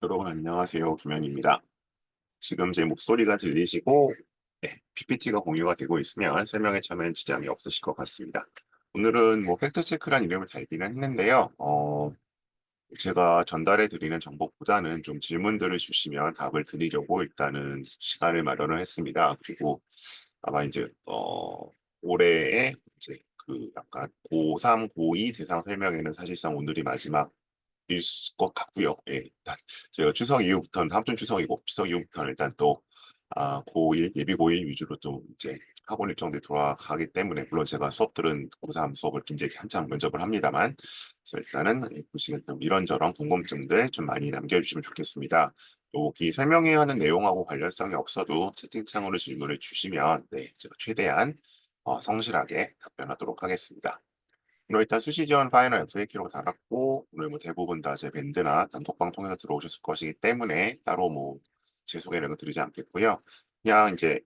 여러분 안녕하세요. 김현입니다. 지금 제 목소리가 들리시고 PPT가 공유가 되고 있으면 설명에 참여할 지장이 없으실 것 같습니다. 오늘은 뭐 팩트체크란 이름을 달기는 했는데요. 제가 전달해 드리는 정보보다는 좀 질문들을 주시면 답을 드리려고 일단은 시간을 마련을 했습니다. 그리고 아마 이제 올해에 이제 그 약간 고3, 고2 대상 설명회는 사실상 오늘이 마지막 일 것 같고요. 예, 일단 제가 추석 이후부터는 다음 주 추석이고 추석 이후부터는 일단 또 고1 예비 고1 위주로 좀 이제 학원 일정들이 돌아가기 때문에 물론 제가 수업들은 고3 수업을 굉장히 한참 면접을 합니다만 그래서 일단은 보시면 좀 이런저런 궁금증들 좀 많이 남겨주시면 좋겠습니다. 여기 설명해야 하는 내용하고 관련성이 없어도 채팅창으로 질문을 주시면 제가 최대한 성실하게 답변하도록 하겠습니다. 오늘 일단 수시 지원 파이널 FAQ로 달았고 오늘 뭐 대부분 다 제 밴드나 단톡방 통해서 들어오셨을 것이기 때문에 따로 뭐 제 소개를 드리지 않겠고요. 그냥 이제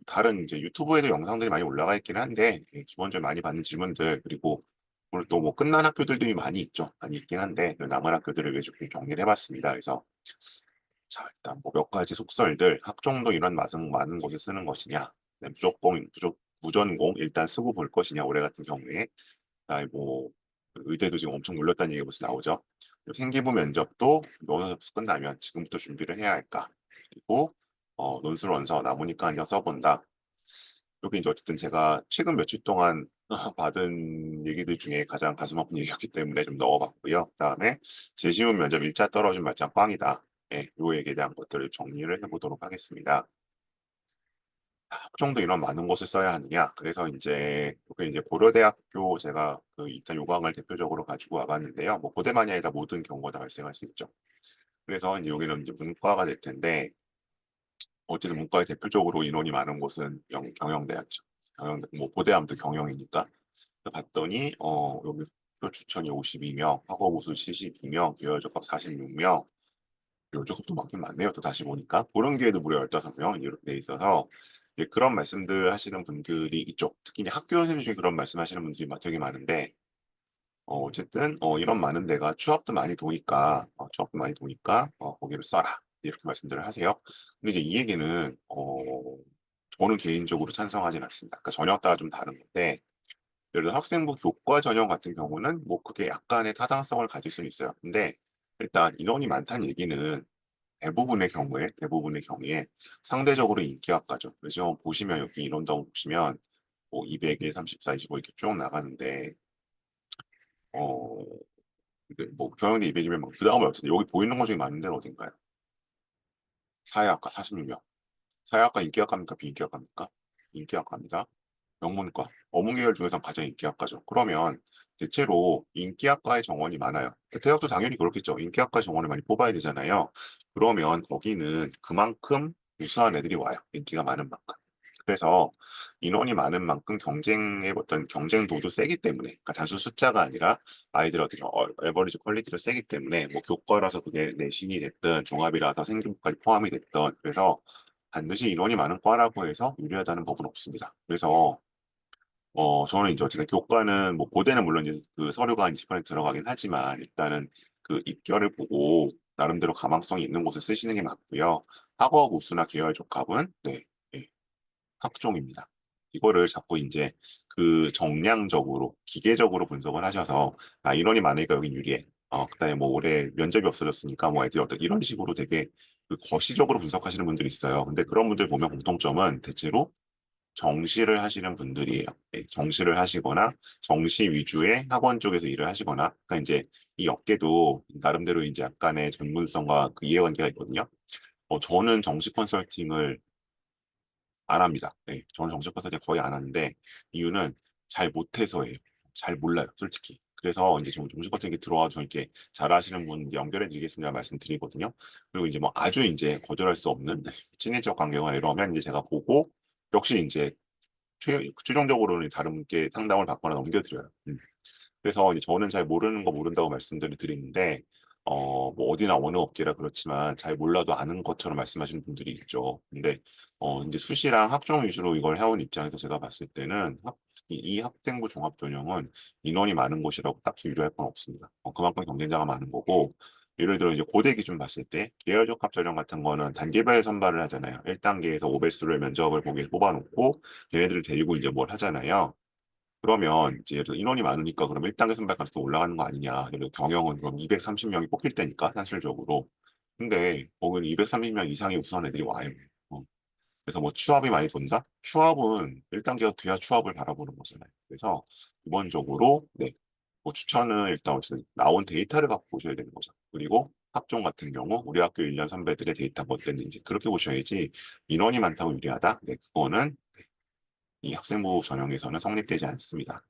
다른 이제 유튜브에도 영상들이 많이 올라가 있긴 한데 기본적으로 많이 받는 질문들 그리고 오늘 또 뭐 끝난 학교들도 많이 있죠. 많이 있긴 한데 그 남은 학교들을 위해 조금 정리를 해봤습니다. 그래서 자 일단 뭐 몇 가지 속설들 학종도 이런 많은 곳에 쓰는 것이냐 무전공 일단 쓰고 볼 것이냐 올해 같은 경우에 뭐 의대도 지금 엄청 몰렸다는 얘기가 벌써 나오죠. 생기부 면접도 면접 끝나면 지금부터 준비를 해야 할까? 그리고 논술 원서 남으니까 그냥 써본다. 여기 이제 어쨌든 제가 최근 며칠 동안 받은 얘기들 중에 가장 가슴 아픈 얘기였기 때문에 좀 넣어봤고요. 그다음에 재시험 면접 일자 떨어진 말짱 꽝이다. 예, 요 얘기에 대한 것들을 정리를 해보도록 하겠습니다. 학종도 이런 많은 곳을 써야 하느냐. 그래서 이제 고려대학교 제가 일단 요강을 대표적으로 가지고 와봤는데요. 뭐 고대만이 아니라 모든 경우가 다 발생할 수 있죠. 그래서 이제 여기는 이제 문과가 될 텐데 어쨌든 문과에 대표적으로 인원이 많은 곳은 경영대학이죠. 경영대 뭐 고대하면 경영이니까 봤더니 여기 학교 추천이 52명, 학업 우수 72명, 계열적합 46명, 요쪽도 많긴 많네요. 또 다시 보니까 그런 기회도 무려 15명 이렇게 돼 있어서 그런 말씀들 하시는 분들이 있죠. 특히 이제 학교 선생님 중에 그런 말씀하시는 분들이 되게 많은데 어쨌든 이런 많은 데가 취업도 많이 도니까 거기를 써라 이렇게 말씀들을 하세요. 근데 이제 이 얘기는 저는 개인적으로 찬성하진 않습니다. 그러니까 전형에 따라 좀 다른 건데 예를 들어 학생부 교과 전형 같은 경우는 뭐 그게 약간의 타당성을 가질 수는 있어요. 근데 일단 인원이 많다는 얘기는 대부분의 경우에 상대적으로 인기학과죠. 그래서 보시면 여기 인원당 보시면 뭐 200일, 34, 25 이렇게 쭉 나가는데 어, 뭐 경영대 200이면 뭐 그다음은 어쨌든 여기 보이는 것 중에 많은 데는 어딘가요? 사회학과 46명. 사회학과 인기학과입니까? 비인기학과입니까? 인기학과입니다. 명문과, 어문계열 중에서 가장 인기학과죠. 그러면 대체로 인기학과의 정원이 많아요. 대학도 당연히 그렇겠죠. 인기학과 정원을 많이 뽑아야 되잖아요. 그러면 거기는 그만큼 우수한 애들이 와요. 인기가 많은 만큼. 그래서 인원이 많은 만큼 경쟁의 어떤 경쟁도도 세기 때문에, 그러니까 단순 숫자가 아니라 아이들의 어떤 에버리지 퀄리티도 세기 때문에, 뭐 교과라서 그게 내신이 됐든 종합이라서 생기부까지 포함이 됐든, 그래서 반드시 인원이 많은 과라고 해서 유리하다는 법은 없습니다. 그래서 저는 이제 어쨌든 교과는 뭐 고대는 물론 이제 그 서류가 한 20% 들어가긴 하지만 일단은 그 입결을 보고 나름대로 가망성이 있는 곳을 쓰시는 게 맞고요. 학업 우수나 계열 적합은 예, 학종입니다. 이거를 자꾸 이제 그 정량적으로 기계적으로 분석을 하셔서 인원이 많으니까 여긴 유리해. 그다음에 뭐 올해 면접이 없어졌으니까 뭐 애들이 어떤 이런 식으로 되게 그 거시적으로 분석하시는 분들이 있어요. 근데 그런 분들 보면 공통점은 대체로 정시를 하시는 분들이에요. 정시를 하시거나 정시 위주의 학원 쪽에서 일을 하시거나, 그러니까 이제 이 업계도 나름대로 이제 약간의 전문성과 그 이해관계가 있거든요. 저는 정시 컨설팅을 안 합니다. 저는 정시 컨설팅 거의 안 하는데 이유는 잘 못해서예요. 잘 몰라요, 솔직히. 그래서 이제 정시 컨설팅 들어와서 이렇게 잘하시는 분 연결해 드리겠습니다 말씀드리거든요. 그리고 이제 뭐 아주 이제 거절할 수 없는 친인척 관계가 이러면 이제 제가 보고 역시 이제 최종적으로는 다른 분께 상담을 받거나 넘겨드려요. 그래서 이제 저는 잘 모르는 거 모른다고 말씀들을 드리는데, 뭐 어디나 어느 업계라 그렇지만 잘 몰라도 아는 것처럼 말씀하시는 분들이 있죠. 근데, 이제 수시랑 학종 위주로 이걸 해온 입장에서 제가 봤을 때는 특히 이 학생부 종합전형은 인원이 많은 곳이라고 딱히 유리할 건 없습니다. 그만큼 경쟁자가 많은 거고, 예를 들어 이제 고대 기준 봤을 때 계열적합 전형 같은 거는 단계별 선발을 하잖아요. 1단계에서 5배수를 면접을 보기 위해서 뽑아놓고 걔네들을 데리고 이제 뭘 하잖아요. 그러면 이제 예를 들어 인원이 많으니까 그럼 1단계 선발 가능성도 올라가는 거 아니냐. 예를 들어 경영은 그럼 230명이 뽑힐 때니까 산술적으로. 근데 거기는 230명 이상의 우수한 애들이 와요. 어. 그래서 뭐 취업이 많이 돈다? 취업은 1단계가 돼야 취업을 바라보는 거잖아요. 그래서 기본적으로 네. 뭐 추천은 일단 어쨌든 나온 데이터를 갖고 보셔야 되는 거죠. 그리고 학종 같은 경우 우리 학교 1년 선배들의 데이터가 어땠는지 그렇게 보셔야지 인원이 많다고 유리하다? 네, 그거는 이 학생부 전형에서는 성립되지 않습니다.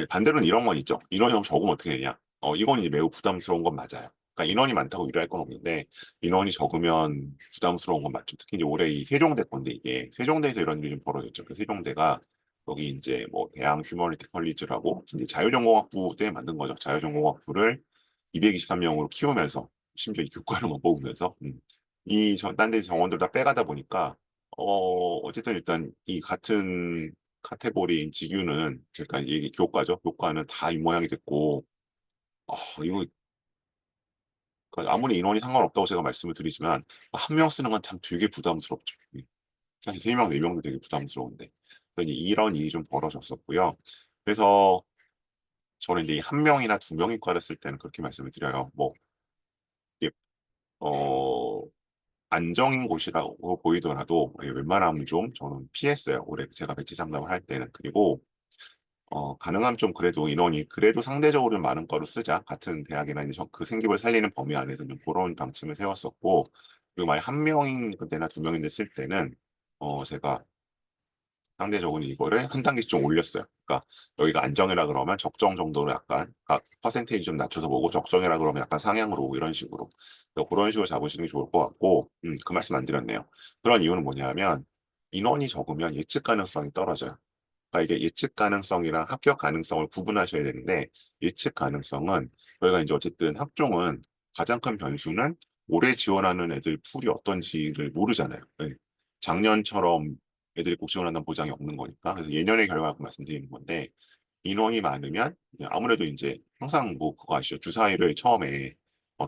반대로는 이런 건 있죠. 인원이 너무 적으면 어떻게 되냐? 이건 이제 매우 부담스러운 건 맞아요. 그러니까 인원이 많다고 유리할 건 없는데 인원이 적으면 부담스러운 건 맞죠. 특히 이제 올해 이 세종대 건데 이게 세종대에서 이런 일이 좀 벌어졌죠. 그 세종대가 여기 이제 뭐 대학 휴머니티 컬리지라고 이제 자유전공학부 때 만든 거죠. 자유전공학부를 223명으로 키우면서 심지어 이 교과로만 뽑으면서 딴 데 정원들 다 빼가다 보니까 어쨌든 일단 이 같은 카테고리인 직유는 제가 이게 교과죠. 교과는 다 이 모양이 됐고 이거 그러니까 아무리 인원이 상관없다고 제가 말씀을 드리지만 한 명 쓰는 건 참 되게 부담스럽죠. 사실 세 명, 네 명도 되게 부담스러운데 그러니 이런 일이 좀 벌어졌었고요. 그래서 저는 이제 한 명이나 두 명이 과를 쓸 때는 그렇게 말씀을 드려요. 뭐 이게 어 안정인 곳이라고 보이더라도 웬만하면 좀 저는 피했어요. 올해 제가 배치 상담을 할 때는. 그리고 가능하면 좀 그래도 인원이 그래도 상대적으로 좀 많은 과로 쓰자. 같은 대학이나 이제 그 생기부를 살리는 범위 안에서 좀 그런 방침을 세웠었고, 그리고 만약 한 명인 데나 두 명인데 쓸 때는, 제가 상대적으로 이거를 한 단계씩 좀 올렸어요. 그러니까 여기가 안정이라 그러면 적정 정도로 약간, 그러니까 퍼센테이지 좀 낮춰서 보고 적정이라 그러면 약간 상향으로 오고 이런 식으로. 그런 식으로 잡으시는 게 좋을 것 같고, 그 말씀 안 드렸네요. 그런 이유는 뭐냐면, 인원이 적으면 예측 가능성이 떨어져요. 그러니까 이게 예측 가능성이랑 합격 가능성을 구분하셔야 되는데 예측 가능성은 저희가 이제 어쨌든 학종은 가장 큰 변수는 올해 지원하는 애들 풀이 어떤지를 모르잖아요. 네. 작년처럼 애들이 꼭 지원한다는 보장이 없는 거니까. 그래서 예년의 결과를 말씀드리는 건데 인원이 많으면 아무래도 이제 항상 뭐 그거 아시죠? 주사위를 처음에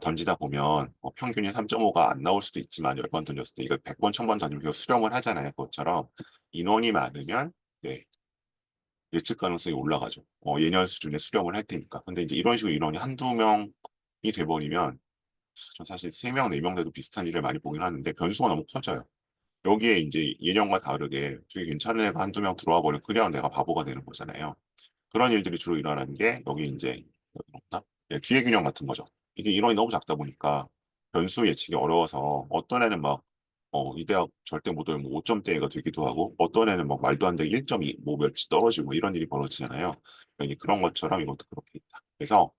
던지다 보면 평균이 3.5가 안 나올 수도 있지만 10번 던졌을 때 이거 100번, 1000번 던지면 계속 수렴을 하잖아요. 그것처럼 인원이 많으면 네, 예측 가능성이 올라가죠. 예년 수준의 수령을 할 테니까. 근데 이제 이런 식으로 인원이 한두 명이 돼버리면, 전 사실 세 명, 네 명 돼도 비슷한 일을 많이 보긴 하는데, 변수가 너무 커져요. 여기에 이제 예년과 다르게 되게 괜찮은 애가 한두 명 들어와 버리면 그냥 내가 바보가 되는 거잖아요. 그런 일들이 주로 일어나는 게 여기 이제 없나? 예, 기회균형 같은 거죠. 이게 인원이 너무 작다 보니까 변수 예측이 어려워서 어떤 애는 막 이 대학 절대 못 오면 5점대가 되기도 하고 어떤 애는 막 말도 안 되게 1.2 뭐 몇이 떨어지고 이런 일이 벌어지잖아요. 그러니까 그런 것처럼 이것도 그렇게 있다. 그래서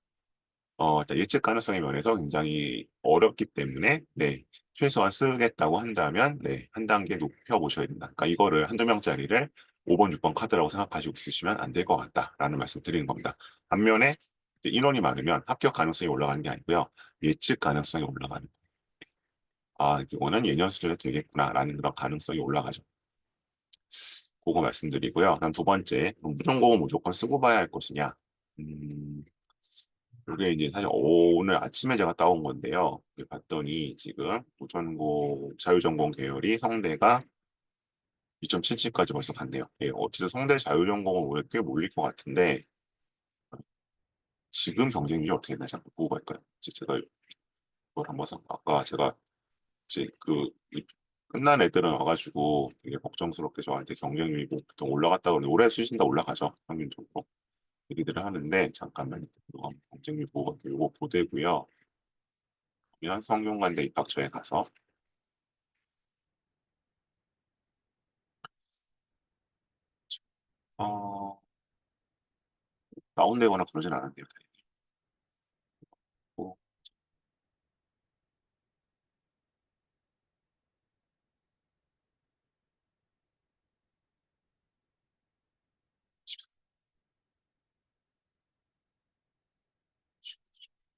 일단 예측 가능성의 면에서 굉장히 어렵기 때문에 네, 최소한 쓰겠다고 한다면 네, 한 단계 높여 보셔야 된다. 그러니까 이거를 한두 명짜리를 5번, 6번 카드라고 생각하시고 쓰시면 안 될 것 같다라는 말씀 드리는 겁니다. 반면에 인원이 많으면 합격 가능성이 올라가는 게 아니고요. 예측 가능성이 올라가는 거예요. 이거는 예년 수준에 되겠구나라는 그런 가능성이 올라가죠. 그거 말씀드리고요. 그다음 두 번째, 무전공은 무조건 쓰고 봐야 할 것이냐. 음, 이게 이제 사실 오늘 아침에 제가 따온 건데요. 봤더니 지금 무전공 자유전공 계열이 성대가 2.77까지 벌써 갔네요. 예, 어쨌든 성대 자유전공은 올해 꽤 몰릴 것 같은데 지금 경쟁률이 어떻게 되나 잠깐 보고 갈까요? 제가 이걸 한번 아까 제가 이제 끝난 애들은 와가지고 되게 걱정스럽게 저한테 경쟁률이 뭐 보통 올라갔다 그러는데 올해 수준 다 올라가죠 평균적으로 얘기들을 하는데 잠깐만 이거 경쟁률 보고 요거 보되고요. 그러면 성균관대 입학처에 가서 어, 다운되거나 그러진 않았네요. 다행히.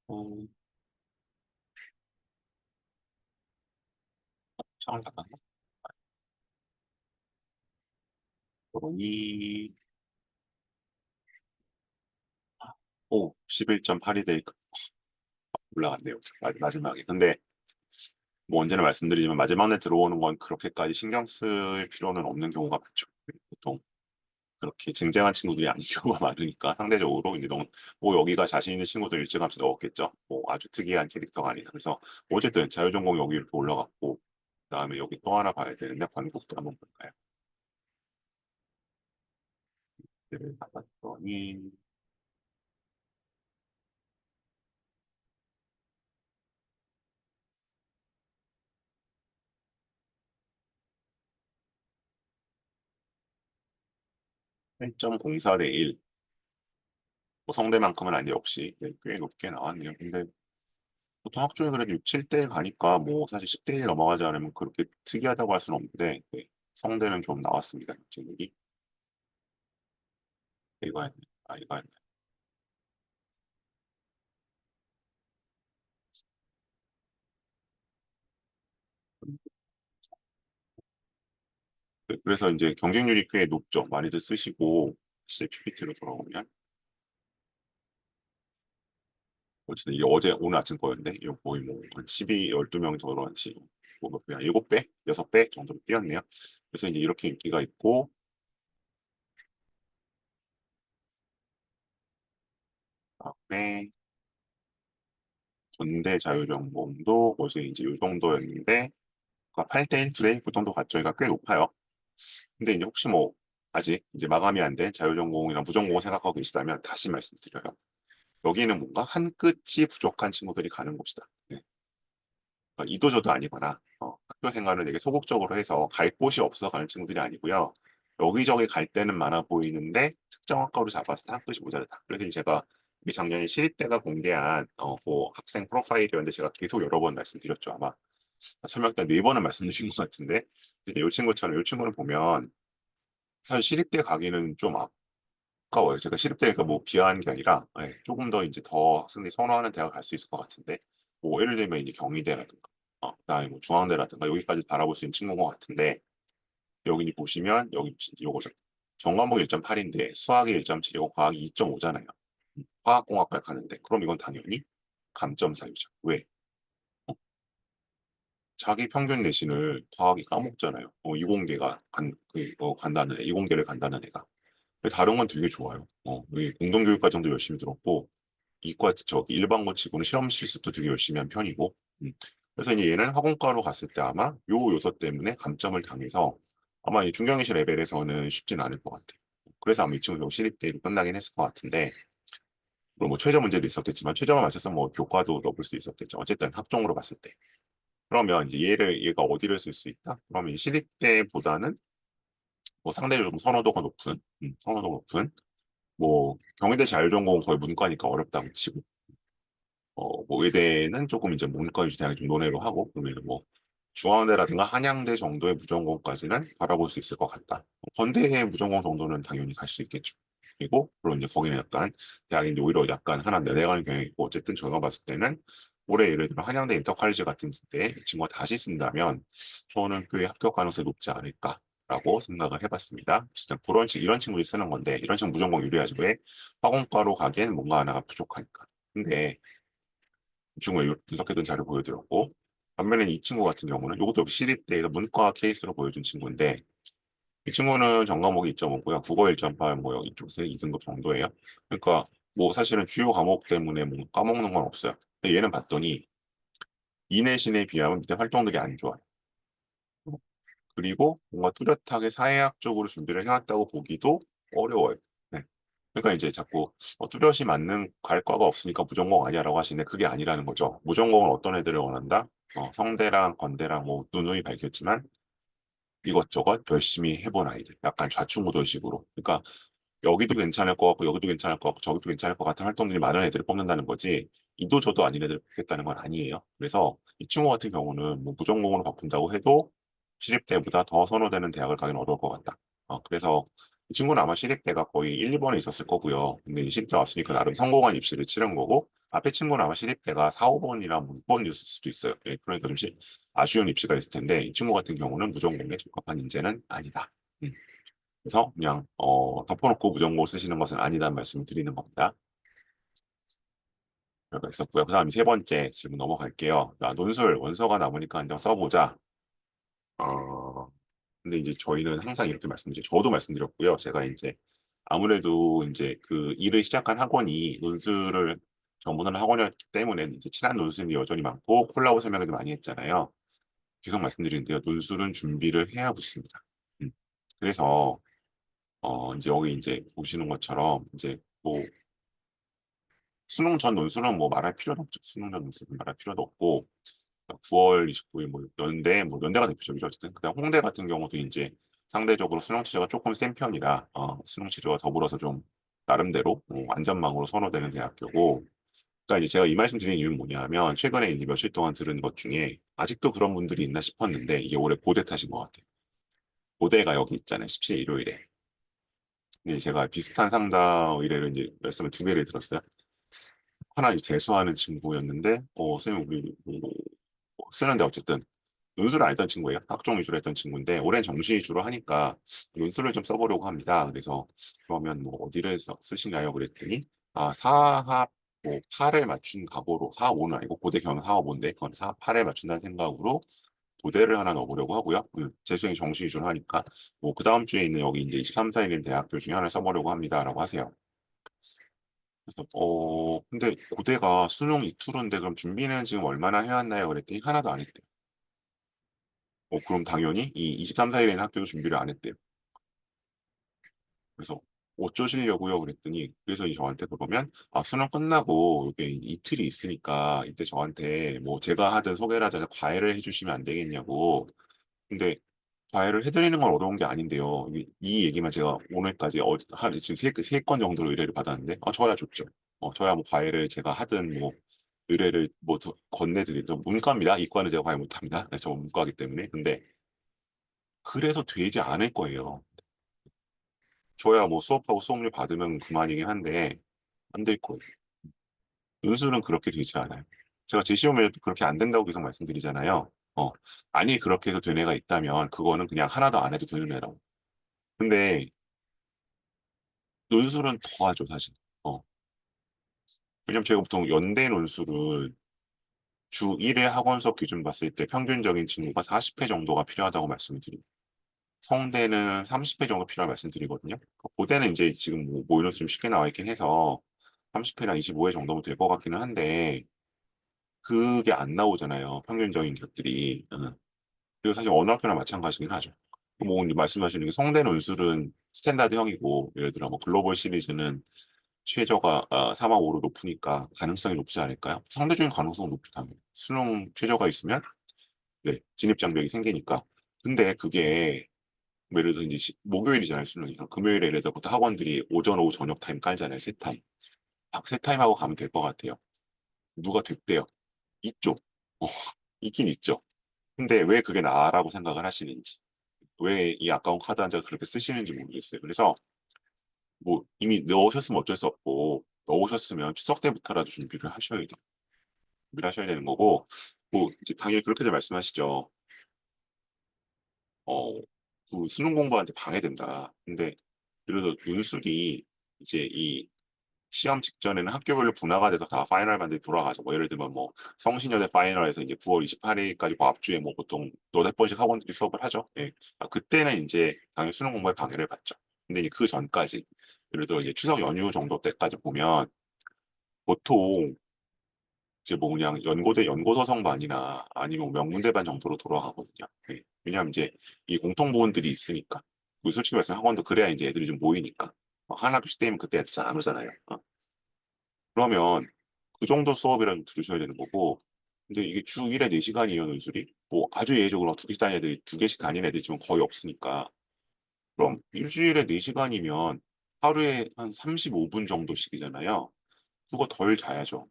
어, 창을 닫았나? 이, 오, 11.82대 올라갔네요. 마지막에. 근데 뭐 언제나 말씀드리지만 마지막 날 들어오는 건 그렇게까지 신경 쓸 필요는 없는 경우가 많죠. 보통 그렇게 쟁쟁한 친구들이 아닌 경우가 많으니까 상대적으로 이제 너무 뭐 여기가 자신 있는 친구들 일찌감치 넣었겠죠. 뭐 아주 특이한 캐릭터가 아니다. 그래서 어쨌든 자유전공 여기 이렇게 올라갔고 그다음에 여기 또 하나 봐야 되는데 관국도 한번 볼까요? 를 봤더니 8.04 대 1. 뭐 성대만큼은 아닌데 역시 네, 꽤 높게 나왔네요. 근데 보통 학종이 그래도 6, 7대 가니까 뭐 사실 10대 1 넘어가지 않으면 그렇게 특이하다고 할 수는 없는데 네, 성대는 좀 나왔습니다. 제목이 이거였네. 아 이거였네. 그래서 이제 경쟁률이 꽤 높죠. 많이들 쓰시고 실제 PPT로 돌아오면 어쨌든 이게 어제 오늘 아침 거였는데 이거 거의 뭐한 12, 12명 정도한지 뭐 그냥 7배, 6배 정도로 뛰었네요. 그래서 이제 이렇게 인기가 있고 그다음에 건대 자유전공도 어제 이제 이 정도였는데 8대 1, 9대 1 그 정도 가점이가 꽤 높아요. 근데 이제 혹시 뭐 아직 이제 마감이 안 된 자유전공이나 무전공을 생각하고 계시다면 다시 말씀드려요. 여기는 뭔가 한 끗이 부족한 친구들이 가는 곳이다. 네. 이도저도 아니거나 학교 생활을 되게 소극적으로 해서 갈 곳이 없어 가는 친구들이 아니고요. 여기저기 갈 때는 많아 보이는데 특정 학과로 잡았을 때 한 끗이 모자르다. 그래서 제가 이 작년에 시립대가 공개한 그 학생 프로파일이었는데 제가 계속 여러 번 말씀드렸죠. 아마 설명 때 4번은 말씀드린 것 같은데 이제 이 친구처럼 이 친구를 보면 사실 시립대 가기는 좀 아까워요. 제가 시립대니까 뭐 비하하는 게 아니라 조금 더 이제 더 학생들이 선호하는 대학 갈 수 있을 것 같은데 뭐 예를 들면 이제 경희대라든가 그다음에 뭐 중앙대라든가 여기까지 바라볼 수 있는 친구인 것 같은데 여기 보시면 여기 요거죠. 정관복 1.8인데 수학이 1.7이고 과학이 2.5잖아요. 화학공학과 가는데 그럼 이건 당연히 감점 사유죠. 왜? 어, 자기 평균 내신을 과학이 까먹잖아요. 이공계가 간다는 애, 이공계를 간다는 애가. 근데 다른 건 되게 좋아요. 이 공동교육 과정도 열심히 들었고 이과 저기 일반고 치고는 실험 실습도 되게 열심히 한 편이고. 그래서 이제 얘는 학원과로 갔을 때 아마 요 요소 때문에 감점을 당해서 아마 이 중경이시 레벨에서는 쉽지는 않을 것 같아요. 그래서 아마 이 친구 시립대로 끝나긴 했을 것 같은데 물론 뭐 최저 문제도 있었겠지만 최저만 맞춰서 뭐 교과도 넣을 수 있었겠죠. 어쨌든 학종으로 봤을 때. 그러면 이제 얘가 어디를 쓸 수 있다? 그러면 시립대보다는 뭐 상대적으로 좀 선호도가 높은 뭐 경희대 자율전공은 거의 문과니까 어렵다고 치고 뭐 의대는 조금 이제 문과 위주 대학이 좀 논외로 하고 그러면 뭐 중앙대라든가 한양대 정도의 무전공까지는 바라볼 수 있을 것 같다. 건대의 무전공 정도는 당연히 갈 수 있겠죠. 그리고 물론 이제 거기는 약간 대학이 이제 오히려 약간 하나 내려가는 경향이 있고 어쨌든 저희가 봤을 때는 올해 예를 들어 한양대 인터칼리지 같은 데 이 친구가 다시 쓴다면 저는 꽤 합격 가능성이 높지 않을까라고 생각을 해봤습니다. 진짜 그런 이런 친구들이 쓰는 건데 이런 친구 무전공 유리하지 왜 학원과로 가기엔 뭔가 하나가 부족하니까. 근데 이 친구가 분석해둔 자료 보여드렸고 반면에 이 친구 같은 경우는 이것도 시립대에서 문과 케이스로 보여준 친구인데 이 친구는 전과목이 2.5고요. 국어 1.8, 뭐 이쪽에서 2등급 정도예요. 그러니까 뭐 사실은 주요 과목 때문에 뭐 까먹는 건 없어요. 근데 얘는 봤더니 이내신에 비하면 밑에 활동들이 안 좋아요. 그리고 뭔가 뚜렷하게 사회학적으로 준비를 해왔다고 보기도 어려워요. 네. 그러니까 이제 자꾸 뚜렷이 맞는 갈 과가 없으니까 무전공 아니야라고 하시는데 그게 아니라는 거죠. 무전공은 어떤 애들을 원한다? 성대랑 건대랑 뭐 누누이 밝혔지만 이것저것 열심히 해본 아이들. 약간 좌충우돌식으로. 그러니까 여기도 괜찮을 것 같고 여기도 괜찮을 것 같고 저기도 괜찮을 것 같은 활동들이 많은 애들을 뽑는다는 거지 이도 저도 아닌 애들을 뽑겠다는 건 아니에요. 그래서 이 친구 같은 경우는 뭐 무전공으로 바꾼다고 해도 시립대보다 더 선호되는 대학을 가긴 어려울 것 같다. 그래서 이 친구는 아마 시립대가 거의 1, 2번에 있었을 거고요. 근데 이 시립대 왔으니까 나름 성공한 입시를 치른 거고 앞에 친구는 아마 시립대가 4, 5번이나 6번이었을 수도 있어요. 그러니까 좀 아쉬운 입시가 있을 텐데 이 친구 같은 경우는 무전공에 적합한 인재는 아니다. 음. 그래서 그냥 덮어놓고 무전공 쓰시는 것은 아니라는 말씀을 드리는 겁니다. 결과 있었고요. 그 다음 세 번째 질문 넘어갈게요. 자, 논술 원서가 남으니까 한장 써보자. 어, 근데 이제 저희는 항상 이렇게 말씀드리죠. 저도 말씀드렸고요. 제가 이제 아무래도 이제 그 일을 시작한 학원이 논술을 전문하는 학원이었기 때문에 이제 친한 논술이 여전히 많고 콜라보 설명회도 많이 했잖아요. 계속 말씀드리는데요. 논술은 준비를 해야 붙습니다. 음. 그래서 이제 여기 이제 보시는 것처럼 이제 뭐 수능 전 논술은 뭐 말할 필요도 없죠. 수능 전 논술은 말할 필요도 없고 9월 29일 뭐 연대 뭐 연대가 대표적이죠. 어쨌든 그다음 홍대 같은 경우도 이제 상대적으로 수능 체제가 조금 센 편이라 수능 체제와 더불어서 좀 나름대로 안전망으로 선호되는 대학교고. 그러니까 이제 제가 이 말씀 드린 이유는 뭐냐면 최근에 이제 며칠 동안 들은 것 중에 아직도 그런 분들이 있나 싶었는데 이게 올해 고대 탓인 것 같아요. 고대가 여기 있잖아요. 17일 일요일에. 근데 제가 비슷한 상담 의뢰를 이제 말씀을 두 개를 들었어요. 하나 이제 재수하는 친구였는데, 선생님 우리 쓰는데 어쨌든 논술을 안 했던 친구예요. 학종 위주로 했던 친구인데 올해는 정시 위주로 하니까 논술을 좀 써보려고 합니다. 그래서 그러면 뭐 어디를 쓰시나요? 그랬더니 사합 뭐 8을 맞춘 각오로 사합 5는 아니고 고대 경영 사합 5인데 그건 사합 8을 맞춘다는 생각으로 고대를 하나 넣어보려고 하고요. 재수생이 정시 위주로 하니까 뭐 그 다음 주에 있는 여기 이제 23, 4일인 대학교 중에 하나 써보려고 합니다라고 하세요. 그래서 근데 고대가 수능 이투르인데 그럼 준비는 지금 얼마나 해왔나요? 그랬더니 하나도 안 했대요. 그럼 당연히 이 23, 4일에는 학교 준비를 안 했대요. 그래서 어쩌시려고요? 그랬더니 그래서 저한테 그러면 수능 끝나고 이게 이틀이 있으니까 이때 저한테 뭐 제가 하든 소개를 하든 과외를 해주시면 안 되겠냐고. 근데 과외를 해드리는 건 어려운 게 아닌데요. 이 얘기만 제가 오늘까지 한 지금 세 건 정도로 의뢰를 받았는데 저야 좋죠. 저야 뭐 과외를 제가 하든 뭐 의뢰를 뭐 건네드리든 문과입니다. 이과는 제가 과외 못합니다. 네, 저 문과이기 때문에. 근데 그래서 되지 않을 거예요. 저야 뭐 수업하고 수업료 받으면 그만이긴 한데 안 될 거예요. 은수는 그렇게 되지 않아요. 제가 제시험에도 그렇게 안 된다고 계속 말씀드리잖아요. 아니 그렇게 해서 된 애가 있다면 그거는 그냥 하나도 안 해도 되는 애라고. 근데 논술은 더 하죠 사실. 왜냐면 제가 보통 연대 논술은 주 1회 학원 수업 기준 봤을 때 평균적인 친구가 40회 정도가 필요하다고 말씀드리고 성대는 30회 정도 필요하다고 말씀드리거든요. 고대는 이제 지금 뭐 모의논술 좀 쉽게 나와 있긴 해서 30회랑 25회 정도면 될 것 같기는 한데 그게 안 나오잖아요. 평균적인 것들이. 그리고 사실 어느 학교나 마찬가지긴 하죠. 뭐 말씀하시는 게 성대 논술은 스탠다드형이고 예를 들어 뭐 글로벌 시리즈는 최저가 4만 5로 높으니까 가능성이 높지 않을까요? 상대적인 가능성은 높죠, 당연히. 수능 최저가 있으면 네, 진입 장벽이 생기니까. 근데 그게 뭐 예를 들어 이제 목요일이잖아요, 수능이. 금요일에 예를 들어부터 학원들이 오전, 오후, 저녁 타임 깔잖아요, 세 타임. 세 타임 하고 가면 될 것 같아요. 누가 됐대요. 있죠. 어, 있긴 있죠. 근데 왜 그게 나라고 생각을 하시는지, 왜 이 아까운 카드 한 장을 그렇게 쓰시는지 모르겠어요. 그래서 뭐 이미 넣으셨으면 어쩔 수 없고 넣으셨으면 추석 때부터라도 준비를 하셔야 돼요. 준비를 하셔야 되는 거고, 뭐 이제 당연히 그렇게들 말씀하시죠. 어, 그 수능 공부하는데 방해된다. 근데 예를 들어 논술이 이제 이 시험 직전에는 학교별로 분화가 돼서 다 파이널 반들이 돌아가죠. 뭐 예를 들면 뭐 성신여대 파이널에서 이제 9월 28일까지 그 앞주에 뭐 보통 너댓 번씩 학원들이 수업을 하죠. 예. 그때는 이제 당연히 수능 공부에 방해를 받죠. 근데 이제 그 전까지 예를 들어 이제 추석 연휴 정도 때까지 보면 보통 이제 뭐 그냥 연고대 연고서성반이나 아니면 뭐 명문대반 정도로 돌아가거든요. 예. 왜냐하면 이제 이 공통 부분들이 있으니까. 그리고 솔직히 말해서 학원도 그래야 이제 애들이 좀 모이니까. 한 학기씩 되면 그때 애들 잘 안 오잖아요. 그러면 그 정도 수업이라도 들으셔야 되는 거고, 근데 이게 주 1회 4시간이에요, 논술이? 뭐 아주 예외적으로 두 개씩 다니는 애들이, 두 개씩 다니는 애들이 지금 거의 없으니까. 그럼 일주일에 4시간이면 하루에 한 35분 정도씩이잖아요. 그거 덜 자야죠.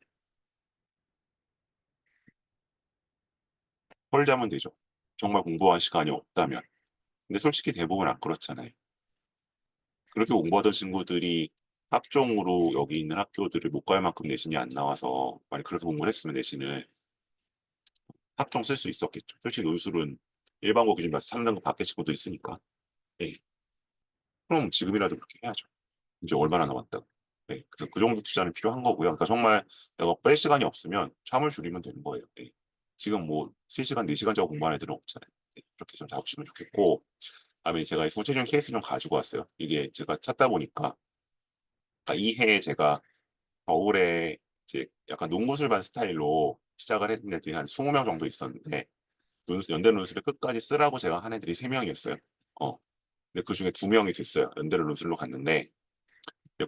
덜 자면 되죠. 정말 공부할 시간이 없다면. 근데 솔직히 대부분 안 그렇잖아요. 그렇게 공부하던 친구들이 학종으로 여기 있는 학교들을 못 갈 만큼 내신이 안 나와서 만약 그렇게 공부를 했으면 내신을 학종 쓸 수 있었겠죠. 솔직히 논술은 일반고 기준 봐서 3등급 밖에 친구도 있으니까. 예. 그럼 지금이라도 그렇게 해야죠. 이제 얼마나 남았다고. 네, 그래서 그 정도 투자는 필요한 거고요. 그러니까 정말 내가 뺄 시간이 없으면 잠을 줄이면 되는 거예요. 네. 지금 뭐 3시간, 4시간 자고 공부하는 애들은 없잖아요. 네, 그렇게 좀 잡으시면 좋겠고, 다음에 제가 구체적인 케이스 좀 가지고 왔어요. 이게 제가 찾다 보니까 이 해에 제가 겨울에 이제 약간 농구술반 스타일로 시작을 했는 애들이 한 20명 정도 있었는데 연대 논술을 끝까지 쓰라고 제가 한 애들이 3명이었어요. 근데 그 중에 2명이 됐어요. 연대를 논술로 갔는데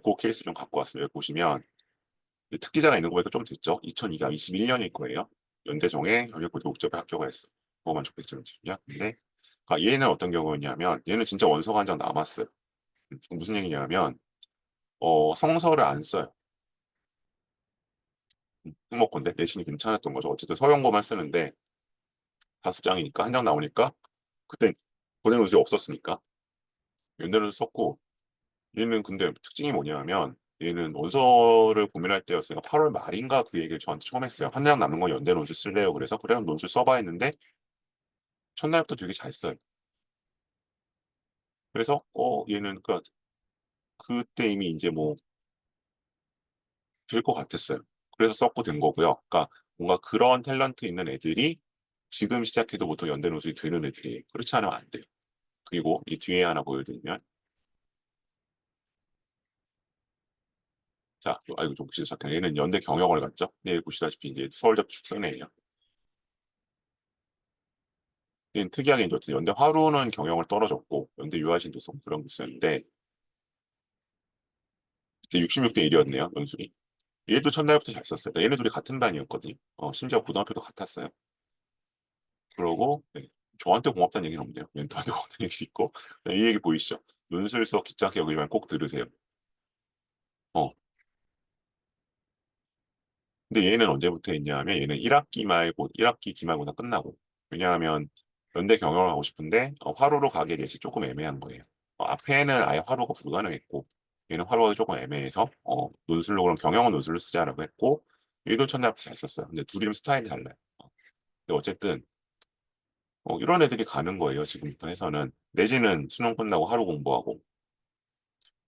그 케이스 좀 갖고 왔어요. 여기 보시면 특기자가 있는 거 보니까 좀 됐죠. 2021년일 거예요. 연대종에 연예고대 옥접에 합격을 했어. 그거만 적백점이거든요. 근데 얘는 어떤 경우였냐면 얘는 진짜 원서가 한 장 남았어요. 무슨 얘기냐면 성서를 안 써요. 특목고인데 내신이 괜찮았던 거죠. 어쨌든 서영고만 쓰는데 5장이니까 한 장 나오니까 그때 보낸 옷이 없었으니까 연대를 썼고 얘는 근데 특징이 뭐냐면 얘는 원서를 고민할 때였으니까 8월 말인가 그 얘기를 저한테 처음 했어요. 한 장 남은 건 연대 논술 쓸래요. 그래서 그래 논술 써봐 했는데 첫날부터 되게 잘 써요. 그래서 얘는 그러니까 그때 이미 이제 뭐 될 것 같았어요. 그래서 썼고 된 거고요. 그러니까 뭔가 그런 탤런트 있는 애들이 지금 시작해도 보통 연대 논술이 되는 애들이에요. 그렇지 않으면 안 돼요. 그리고 이 뒤에 하나 보여드리면 자, 이거 좀 보시죠. 잠깐 얘는 연대 경영을 갔죠. 네, 보시다시피 이제 서울대 축산이에요. 얘는 특이하게 이제 연대 화루는 경영을 떨어졌고 연대 유아신도 썼고 그런 거 있었는데 그때 66대 1이었네요. 연술이. 얘도 첫날부터 잘 썼어요. 얘네 둘이 같은 반이었거든요. 심지어 고등학교도 같았어요. 그러고 네, 저한테 고맙다는 얘기는 없네요. 멘토한테 고맙다는 얘기 있고 네, 이 얘기 보이시죠? 논술 수업 귀찮게 여기지만 꼭 들으세요. 어, 근데 얘는 언제부터 했냐 하면 얘는 1학기 말고 1학기 기말고사 끝나고 왜냐하면 연대 경영을 하고 싶은데 화로로 가기에 대해서 조금 애매한 거예요. 앞에는 아예 화로가 불가능했고 얘는 화로가 조금 애매해서 논술로 그럼 경영은 논술로 쓰자라고 했고 얘도 첫날부터 잘 썼어요. 근데 둘이 좀 스타일이 달라요. 근데 어쨌든 이런 애들이 가는 거예요. 지금부터 해서는 내지는 수능 끝나고 하루 공부하고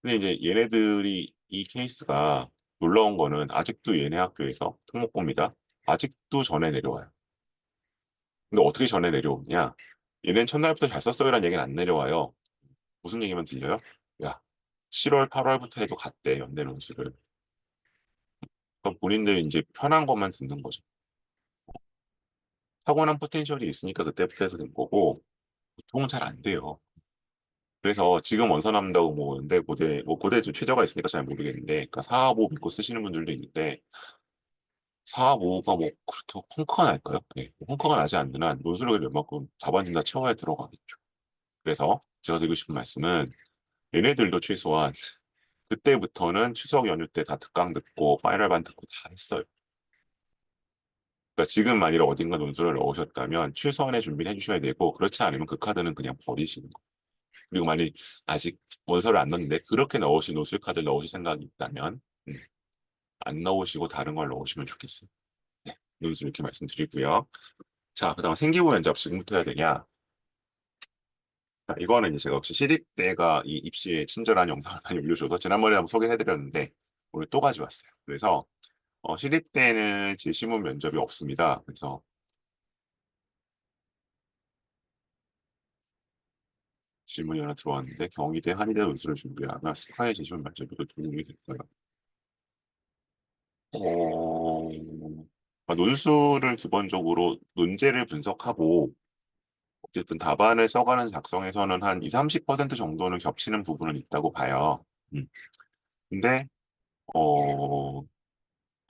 근데 이제 얘네들이 이 케이스가 놀라운 거는 아직도 얘네 학교에서 특목고입니다. 아직도 전에 내려와요. 근데 어떻게 전에 내려오냐? 얘는 첫날부터 잘 썼어요라는 얘기는 안 내려와요. 무슨 얘기만 들려요? 야, 7월, 8월부터 해도 갔대, 연대 논술을. 그럼 본인들 이제 편한 것만 듣는 거죠. 타고난 포텐셜이 있으니까 그때부터 해서 된 거고, 보통은 잘 안 돼요. 그래서 지금 원서 남다고 뭐 연대 고대, 뭐 고대 좀 최저가 있으니까 잘 모르겠는데, 그러니까 4, 5 믿고 쓰시는 분들도 있는데, 4, 5가 뭐 그렇게 펑크가 날까요? 네, 펑크가 나지 않는 한 논술을 웬만큼 답안지 다 채워야 들어가겠죠. 그래서 제가 드리고 싶은 말씀은 얘네들도 최소한 그때부터는 추석 연휴 때 다 특강 듣고 파이널 반 듣고 다 했어요. 그러니까 지금 만일 어딘가 논술을 넣으셨다면 최소한의 준비를 해주셔야 되고 그렇지 않으면 그 카드는 그냥 버리시는 거예요. 그리고 만일 아직 원서를 안 넣었는데 그렇게 넣으실 논술 카드를 넣으실 생각이 있다면 안 넣으시고 다른 걸 넣으시면 좋겠어요. 네, 논술 이렇게 말씀드리고요. 자, 그다음 생기부 면접 지금부터 해야 되냐? 자, 이거는 이제 제가 혹시 시립대가 이 입시에 친절한 영상을 많이 올려줘서 지난번에 한번 소개해드렸는데 오늘 또 가져왔어요. 그래서 시립대는 제시문 면접이 없습니다. 그래서 질문이 하나 들어왔는데 경희대 한의대 논술을 준비하면 스파의 제시문 면접에도 도움이 될까요? 어, 논술을 기본적으로 논제를 분석하고 어쨌든 답안을 써가는 작성에서는 한 20, 30% 정도는 겹치는 부분은 있다고 봐요. 음. 근데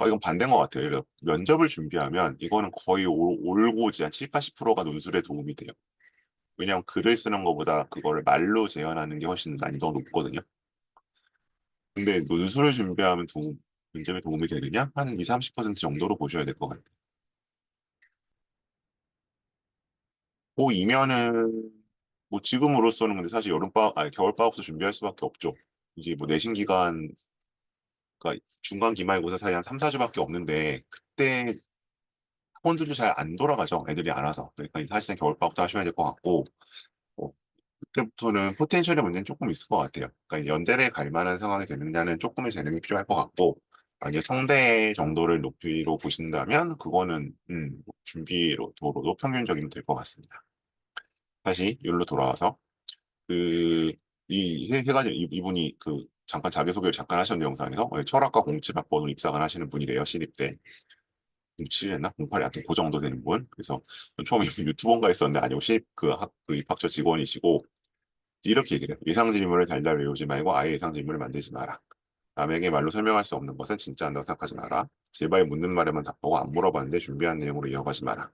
이건 반대인 것 같아요. 예를 들어 면접을 준비하면 이거는 거의 올고지 한 7, 80%가 논술에 도움이 돼요. 왜냐하면 글을 쓰는 것보다 그거를 말로 재현하는 게 훨씬 난이도가 높거든요. 근데 논술을 준비하면 면접에 도움이 되느냐? 한 20, 30% 정도로 보셔야 될 것 같아요. 이면은 뭐 지금으로서는 근데 사실 여름방학, 아니 겨울방학부터 준비할 수밖에 없죠. 이게 뭐 내신 기간, 그러니까 중간 기말고사 사이 한 3, 4주밖에 없는데 그때 학원들도 잘 안 돌아가죠. 애들이 안 와서. 그러니까 사실상 겨울방학부터 하셔야 될 것 같고 때부터는 포텐셜의 문제는 조금 있을 것 같아요. 그러니까 연대를 갈 만한 상황이 되느냐는 조금의 재능이 필요할 것 같고, 만약에 성대 정도를 높이로 보신다면 그거는 준비로도 평균적이면 될 것 같습니다. 다시 여기로 돌아와서 그 이 세 가지 이분이 그 잠깐 자기소개를 잠깐 하셨는데 영상에서 철학과 07학번으로 입학을 하시는 분이래요. 신입 때 07했나 08이 하여튼 그 정도 되는 분. 그래서 처음에 유튜버인가 했었는데 아니고 그 입학처 직원이시고 이렇게 얘기를 해요. 예상 질문을 달달 외우지 말고 아예 예상 질문을 만들지 마라. 남에게 말로 설명할 수 없는 것은 진짜 한다고 생각하지 마라. 제발 묻는 말에만 답하고 안 물어봤는데 준비한 내용으로 이어가지 마라.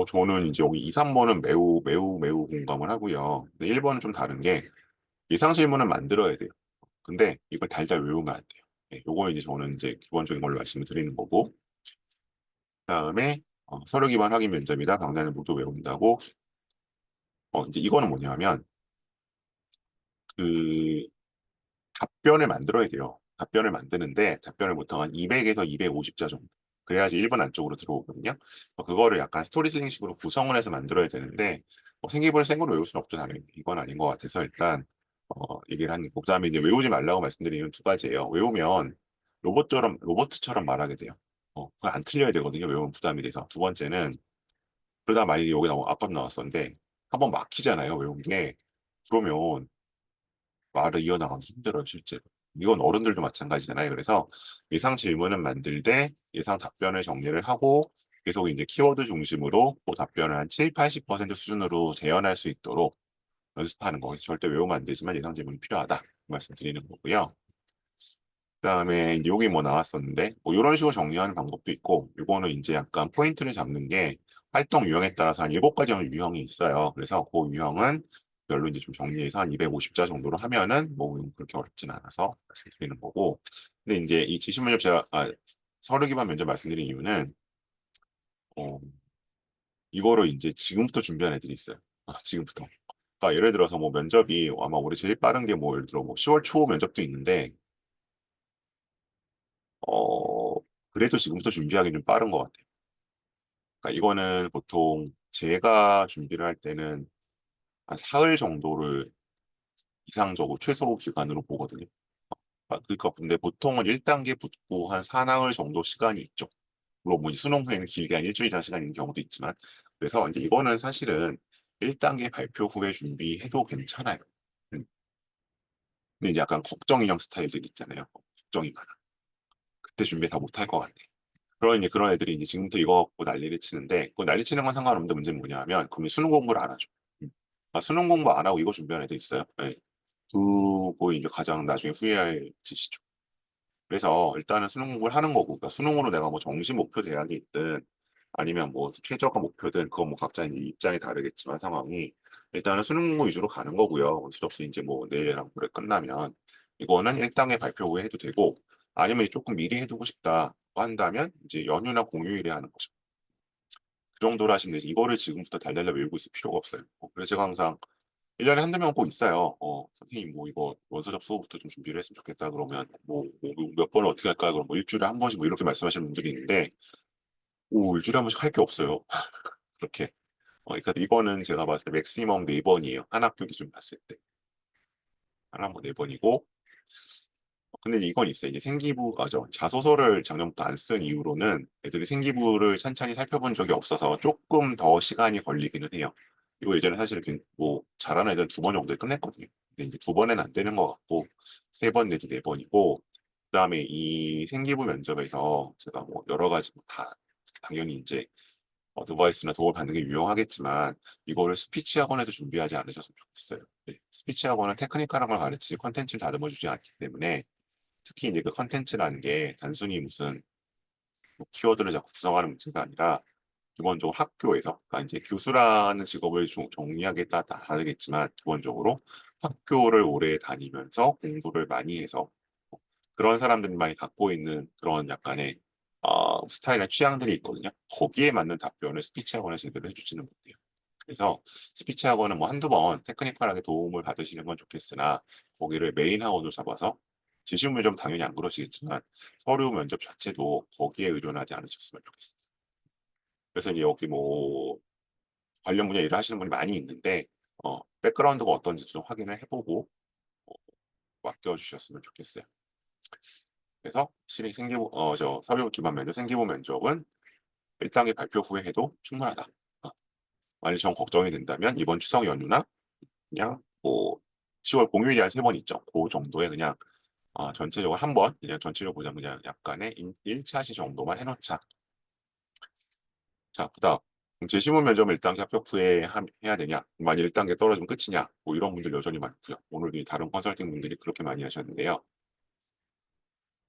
저는 이제 여기 2, 3번은 매우 매우 매우 공감을 하고요. 근데 1번은 좀 다른 게 예상 질문은 만들어야 돼요. 근데 이걸 달달 외우면 안 돼요. 요거는 이제 저는 이제 기본적인 걸로 말씀을 드리는 거고, 그다음에 서류 기반 확인 면접이다. 강단을 모두 외운다고. 이제 이거는 뭐냐면 그 답변을 만들어야 돼요. 답변을 만드는데 답변을 보통 한 200에서 250자 정도. 그래야지 1번 안쪽으로 들어오거든요. 그거를 약간 스토리텔링식으로 구성을 해서 만들어야 되는데 생기부를 생으로 외울 수는 없죠, 당연히. 이건 아닌 것 같아서 일단 얘기를 하는 거. 그다음에 이제 외우지 말라고 말씀드리는 두 가지예요. 외우면 로봇처럼 말하게 돼요. 그걸 안 틀려야 되거든요. 외우면 부담이 돼서. 두 번째는 그러다 만약에 여기 아까 나왔었는데 한번 막히잖아요. 외운 게. 그러면 말을 이어나가기 힘들어요, 실제로. 이건 어른들도 마찬가지잖아요. 그래서 예상 질문은 만들되 예상 답변을 정리를 하고 계속 이제 키워드 중심으로 그 답변을 한 7, 80% 수준으로 재현할 수 있도록 연습하는 거. 절대 외우면 안 되지만 예상 질문이 필요하다. 말씀드리는 거고요. 그다음에 이제 여기 뭐 나왔었는데 뭐 이런 식으로 정리하는 방법도 있고 이거는 이제 약간 포인트를 잡는 게 활동 유형에 따라서 한 7가지 유형이 있어요. 그래서 그 유형은 별로 이제 좀 정리해서 한 250자 정도로 하면은 뭐 그렇게 어렵진 않아서 말씀드리는 거고. 근데 이제 이 지식 면접 제가 서류 기반 면접 말씀드린 이유는 어, 이거를 이제 지금부터 준비하는 애들이 있어요. 지금부터. 그러니까 예를 들어서 뭐 면접이 아마 올해 제일 빠른 게 뭐 예를 들어 뭐 10월 초 면접도 있는데 어, 그래도 지금부터 준비하기는 빠른 것 같아요. 그러니까 이거는 보통 제가 준비를 할 때는 한 사흘 정도를 이상적으로 최소 기간으로 보거든요. 그러니까 근데 보통은 1단계 붙고 한 4나흘 정도 시간이 있죠. 물론 뭐 수능 후에는 길게 한 일주일 이상 시간이 있는 경우도 있지만 그래서 이제 이거는 사실은 1단계 발표 후에 준비해도 괜찮아요. 음. 근데 이제 약간 걱정 인형 스타일들 있잖아요. 걱정이 많아. 그때 준비 다 못할 것 같아. 그런 애들이 이제 지금부터 이거 갖고 난리를 치는데, 그 난리 치는 건 상관없는데 문제는 뭐냐면, 그러면 수능 공부를 안 하죠. 수능 공부 안 하고 이거 준비하는 애들 있어요. 네. 그거 이제 가장 나중에 후회할 짓이죠. 그래서 일단은 수능 공부를 하는 거고, 그러니까 수능으로 내가 뭐 정시 목표 대학이 있든, 아니면 뭐 최저가 목표든, 그건 뭐 각자 입장이 다르겠지만 상황이, 일단은 수능 공부 위주로 가는 거고요. 실업수 이제 뭐 내일이랑 모레 끝나면, 이거는 일당의 발표 후에 해도 되고, 아니면 조금 미리 해두고 싶다 한다면, 이제 연휴나 공휴일에 하는 거죠. 그 정도로 하시면 되지. 이거를 지금부터 달달달 외우고 있을 필요가 없어요. 그래서 제가 항상 1년에 한두 명 꼭 있어요. 선생님, 뭐, 이거, 원서 접수부터 좀 준비를 했으면 좋겠다. 그러면, 몇 번을 어떻게 할까요? 그럼 뭐, 일주일에 한 번씩 뭐, 이렇게 말씀하시는 분들이 있는데, 일주일에 한 번씩 할 게 없어요. 그렇게. 그러니까 이거는 제가 봤을 때 맥시멈 4번이에요. 한 학교 기준 봤을 때. 하나 뭐 4번이고. 근데 이건 있어요. 이제 자소서를 작년부터 안 쓴 이후로는 애들이 생기부를 찬찬히 살펴본 적이 없어서 조금 더 시간이 걸리기는 해요. 이거 예전에 사실 뭐 잘하는 애들은 2번 정도에 끝냈거든요. 근데 이제 2번에는 안 되는 것 같고 3번 내지 4번이고 그다음에 이 생기부 면접에서 제가 뭐 여러 가지 다 당연히 이제 어드바이스나 도움을 받는 게 유용하겠지만 이거를 스피치 학원에서 준비하지 않으셨으면 좋겠어요. 네. 스피치 학원은 테크니컬한 걸 가르치지 컨텐츠를 다듬어 주지 않기 때문에 특히 이제 그 컨텐츠라는 게 단순히 무슨 뭐 키워드를 자꾸 구성하는 문제가 아니라 기본적으로 학교에서 그러니까 이제 교수라는 직업을 좀 정리하기에 따라 다르겠지만 기본적으로 학교를 오래 다니면서 공부를 많이 해서 그런 사람들이 많이 갖고 있는 그런 약간의 스타일이나 취향들이 있거든요. 거기에 맞는 답변을 스피치 학원에서 제대로 해주지는 못해요. 그래서 스피치 학원은 뭐 한두 번 테크니컬하게 도움을 받으시는 건 좋겠으나 거기를 메인 학원으로 잡아서 지식 면접은 당연히 안 그러시겠지만 서류 면접 자체도 거기에 의존하지 않으셨으면 좋겠습니다. 그래서 이제 여기 뭐 관련 분야 일을 하시는 분이 많이 있는데 백그라운드가 어떤지 좀 확인을 해보고 맡겨주셨으면 좋겠어요. 그래서 실행 생기부 저 사회적 기반 면접, 생기부 면접은 1단계 발표 후에 해도 충분하다. 만약 정 걱정이 된다면 이번 추석 연휴나 그냥 뭐 10월 공휴일이 한 3번 있죠. 그 정도에 그냥 전체적으로 한 번 그냥 전체적으로 보자면 그냥 약간의 1차 시 정도만 해놓자. 자, 그다음 재시문 면접을 1단계 합격 후에 해야 되냐? 만약 1단계 떨어지면 끝이냐? 뭐 이런 분들 여전히 많고요. 오늘도 다른 컨설팅 분들이 그렇게 많이 하셨는데요.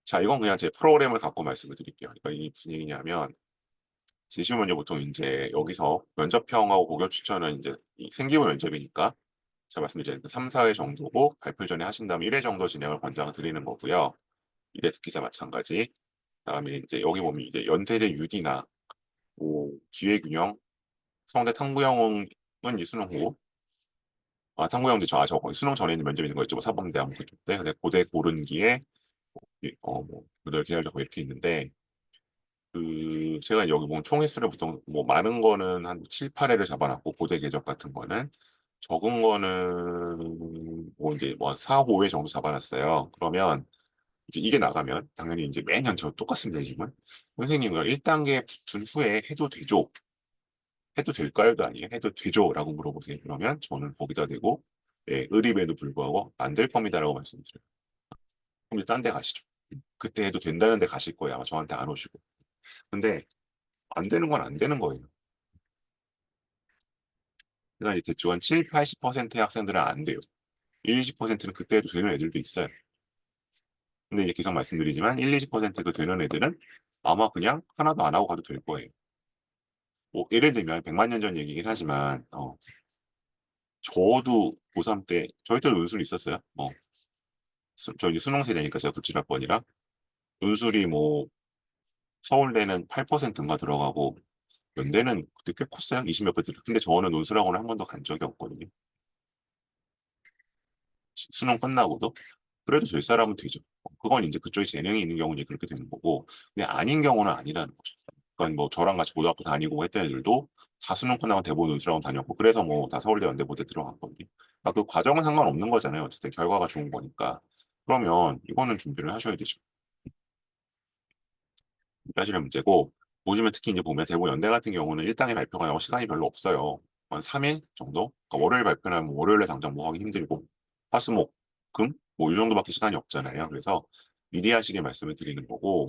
자, 이건 그냥 제 프로그램을 갖고 말씀을 드릴게요. 그러니까 이게 무슨 얘기냐면 재시문 면접 보통 이제 여기서 면접평하고 고교 추천은 이제 생기부 면접이니까 제가 말씀드린 3, 4회 정도고 발표 전에 하신 다음에 1회 정도 진행을 권장을 드리는 거고요. 이대 특기자 마찬가지. 그다음에 이제 여기 보면 이제 연세대 유디나 뭐 기회균형, 성대 탕구형은 이 수능 후, 탕구형도 저거 수능 전에 있는 면접 있는 거 있죠. 뭐 사범대학 그쪽 때, 근데 고대 고른기에 뭐 노들 계열적 이렇게 있는데 제가 여기 보면 총 횟수를 보통 뭐 많은 거는 한 7, 8회를 잡아놨고 고대 계적 같은 거는 적은 거는 뭐 이제 뭐 4, 5회 정도 잡아놨어요. 그러면 이제 이게 나가면 당연히 이제 매년 저 똑같습니다. 지금 선생님 을 1단계 붙은 후에 해도 되죠? 해도 될까요?도 아니에요. 해도 되죠?라고 물어보세요. 그러면 저는 거기다 대고 의리배에도 불구하고 안 될 겁니다라고 말씀드려요. 그럼 이제 딴 데 가시죠. 그때 해도 된다는 데 가실 거예요. 아마 저한테 안 오시고. 근데 안 되는 건 안 되는 거예요. 그러니까 이제 대충 한 7, 80%의 학생들은 안 돼요. 1, 20%는 그때 해도 되는 애들도 있어요. 근데 이제 계속 말씀드리지만 1, 20%그 되는 애들은 아마 그냥 하나도 안 하고 가도 될 거예요. 뭐 예를 들면 100만 년 전 얘기긴 하지만 저도 고3 때 저희 때도 논술 있었어요. 저 이제 수능 세대니까 제가 97학번이라 논술이 뭐 서울대는 8%인가 들어가고 연대는 그때 꽤 컸어요. 20몇 퍼센트. 근데 저는 논술학원을 한 번도 간 적이 없거든요. 수능 끝나고도. 그래도 될 사람은 되죠. 그건 이제 그쪽에 재능이 있는 경우는 이제 그렇게 되는 거고, 근데 아닌 경우는 아니라는 거죠. 그러니까 뭐 저랑 같이 고등학교 다니고 했던 애들도 다 수능 끝나고 대부분 논술학원 다녔고, 그래서 뭐 다 서울대 연대부대 들어갔거든요. 그러니까 그 과정은 상관없는 거잖아요. 어쨌든 결과가 좋은 거니까. 그러면 이거는 준비를 하셔야 되죠. 하시는 문제고, 보시면 특히 이제 보면 대부분 연대 같은 경우는 일당의 발표가 나고 시간이 별로 없어요. 한 3일 정도? 그러니까 월요일 발표는 뭐 월요일에 당장 뭐 하기 힘들고, 화수목, 금? 뭐 이 정도밖에 시간이 없잖아요. 그래서 미리 하시게 말씀을 드리는 거고,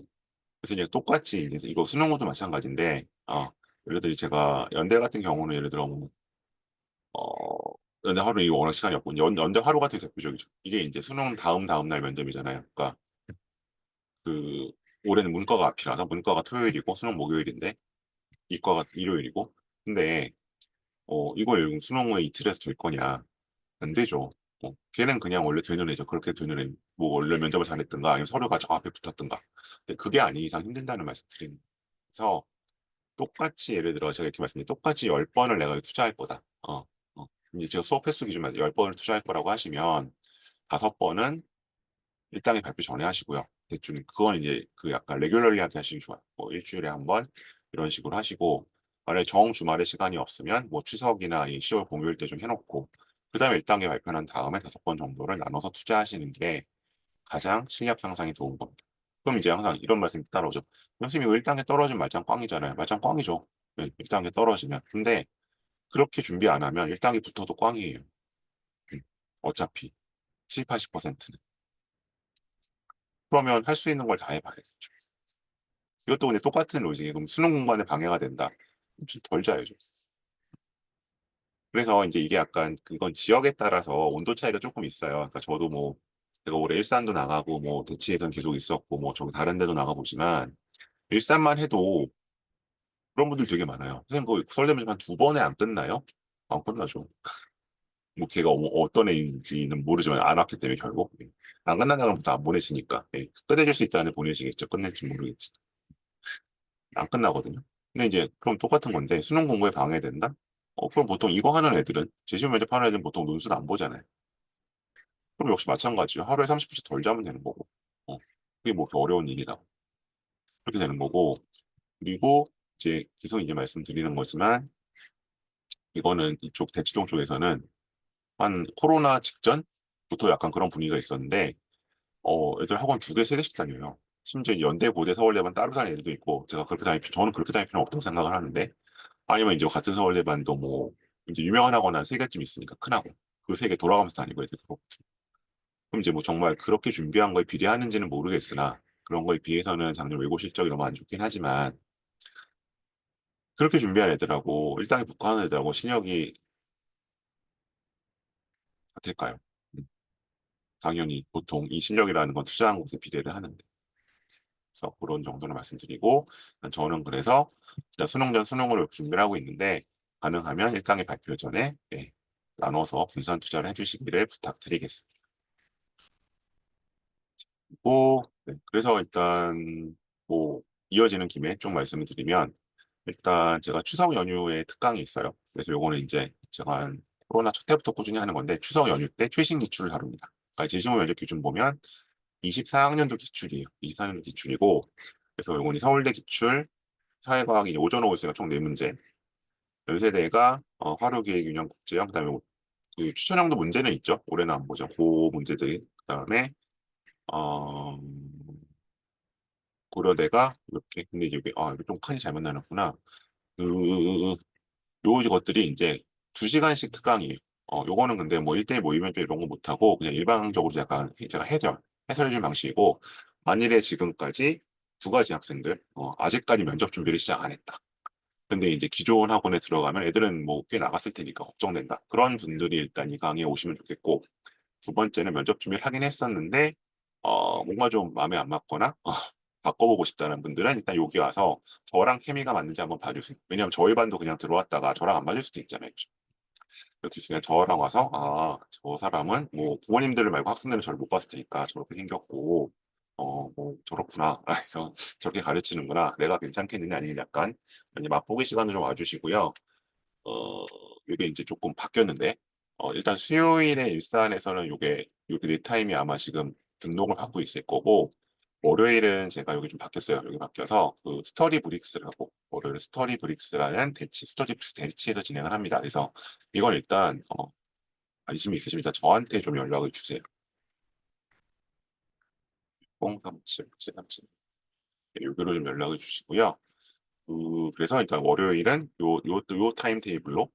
그래서 이제 똑같이 이제 이거 수능호도 마찬가지인데, 예를 들어 제가 연대 같은 경우는 예를 들어 뭐, 연대 하루 이거 워낙 시간이 없고, 연대 하루 같은 게 대표적이죠. 이게 이제 수능 다음 날 면접이잖아요. 그러니까 그 올해는 문과가 앞이라서 문과가 토요일이고 수능 목요일인데 이과가 일요일이고 근데 이걸 수능 후에 이틀에서 될 거냐 안 되죠. 걔는 그냥 원래 되는 애죠. 그렇게 되는 애. 뭐 원래 면접을 잘했든가 아니면 서류가 저 앞에 붙었든가. 근데 그게 아닌 이상 힘들다는 말씀 드립니다. 그래서 똑같이 예를 들어 제가 이렇게 말씀드린 똑같이 10번을 내가 투자할 거다. 이제 제가 수업 횟수 기준 말해서 10번을 투자할 거라고 하시면 5번은 1단계 발표 전에 하시고요. 대충 그건 이제 그 약간 레귤러리하게 하시기 좋아요. 뭐 일주일에 한 번 이런 식으로 하시고 만약에 정 주말에 시간이 없으면 뭐 추석이나 이 10월 공휴일 때 좀 해놓고 그다음에 1단계 발표한 다음에 5번 정도를 나눠서 투자하시는 게 가장 실력 향상에 도움 겁니다. 그럼 이제 항상 이런 말씀이 따라오죠. 선생님이 1단계 떨어지면 말짱 꽝이잖아요. 말짱 꽝이죠. 네, 1단계 떨어지면. 근데 그렇게 준비 안 하면 1단계 붙어도 꽝이에요. 어차피 7, 80%는. 그러면 할 수 있는 걸 다 해봐야죠. 이것도 근데 똑같은 로직이 그럼 수능 공부하는 방해가 된다. 좀 덜 자야죠. 그래서 이제 이게 약간 그건 지역에 따라서 온도 차이가 조금 있어요. 그러니까 저도 뭐 제가 올해 일산도 나가고 뭐 대치에선 계속 있었고 뭐 저기 다른 데도 나가보지만 일산만 해도 그런 분들 되게 많아요. 선생님 그 설레면 한 2번에 안 끝나요? 안 끝나죠. 뭐 걔가 어떤 애인지는 모르지만 안 왔기 때문에 결국 안 끝난다는 것부터 안 보내시니까 끝내줄 수 있다는 애 보내시겠죠. 끝낼지 모르겠지. 안 끝나거든요. 근데 이제 그럼 똑같은 건데 수능 공부에 방해된다? 그럼 보통 이거 하는 애들은 재시험 면접 하는 애들은 보통 논술 안 보잖아요. 그럼 역시 마찬가지로 하루에 30분씩 덜 자면 되는 거고. 그게 뭐 그렇게 어려운 일이라고. 그렇게 되는 거고. 그리고 이제 계속 이제 말씀드리는 거지만 이거는 이쪽 대치동 쪽에서는 한 코로나 직전부터 약간 그런 분위기가 있었는데, 애들 학원 두 개, 세 개씩 다녀요. 심지어 연대, 고대, 서울대만 따로 다니는 애들도 있고, 저는 그렇게 다닐 필요는 없다고 생각을 하는데, 아니면 이제 같은 서울대반도 뭐, 이제 유명한 학원 한 세 개쯤 있으니까 큰 학원. 그 세 개 돌아가면서 다니고 애들 그렇고. 그럼 이제 뭐 정말 그렇게 준비한 거에 비례하는지는 모르겠으나, 그런 거에 비해서는 작년 외고 실적이 너무 안 좋긴 하지만, 그렇게 준비한 애들하고, 일당에 붙고하는 애들하고 실력이 같을까요? 음, 당연히 보통 이 실력이라는 건 투자한 곳에 비례를 하는데. 그래서 그런 정도는 말씀드리고, 저는 그래서 일단 수능 전 수능으로 준비를 하고 있는데, 가능하면 1단계 발표 전에 나눠서 분산 투자를 해주시기를 부탁드리겠습니다. 그래서 일단 뭐 이어지는 김에 좀 말씀을 드리면, 일단 제가 추석 연휴에 특강이 있어요. 그래서 요거는 이제 제가 한 코로나 첫 때부터 꾸준히 하는 건데, 추석 연휴 때 최신 기출을 다룹니다. 그러니까 제시모 면접 기준 보면 24학년도 기출이에요. 24학년도 기출이고, 그래서 요거는 서울대 기출, 사회과학이 이제 오전 오후 있으니까 총 4문제. 연세대가 화류기획균형 국제형, 그다음에 그 추천형도 문제는 있죠. 올해는 안 보죠. 그 문제들이. 그다음에 어, 고려대가 이렇게, 근데 이게 이거 좀 칸이 잘못 나눴구나. 그 요 것들이 이제 2시간씩 특강이에요. 요거는 근데 뭐 1대1 모의면접 이런 거 못하고 그냥 일방적으로 약간 제가 해설해주는 방식이고, 만일에 지금까지 두 가지 학생들 아직까지 면접 준비를 시작 안 했다. 근데 이제 기존 학원에 들어가면 애들은 뭐 꽤 나갔을 테니까 걱정된다. 그런 분들이 일단 이 강의에 오시면 좋겠고, 두 번째는 면접 준비를 하긴 했었는데, 뭔가 좀 마음에 안 맞거나, 바꿔보고 싶다는 분들은 일단 여기 와서 저랑 케미가 맞는지 한번 봐주세요. 왜냐면 저희 반도 그냥 들어왔다가 저랑 안 맞을 수도 있잖아요. 이렇게 그냥 저랑 와서, 저 사람은 뭐 부모님들 말고 학생들은 저를 못 봤을 테니까 저렇게 생겼고, 뭐 저렇구나. 그래서 저렇게 가르치는구나. 내가 괜찮겠느냐 아니냐 약간 이제 맛보기 시간을 좀 와주시고요. 이게 이제 조금 바뀌었는데, 일단 수요일에 일산에서는 요게 네 타임이 아마 지금 등록을 받고 있을 거고, 월요일은 제가 여기 좀 바뀌었어요. 여기 바뀌어서 그 스터디 브릭스라고, 월요일 스터디 브릭스라는 스터디 브릭스 대치에서 진행을 합니다. 그래서 이건 일단 관심이 있으시면 일단 저한테 좀 연락을 주세요. 037, 737. 여기로 좀 연락을 주시고요. 그래서 일단 월요일은 요 타임 테이블로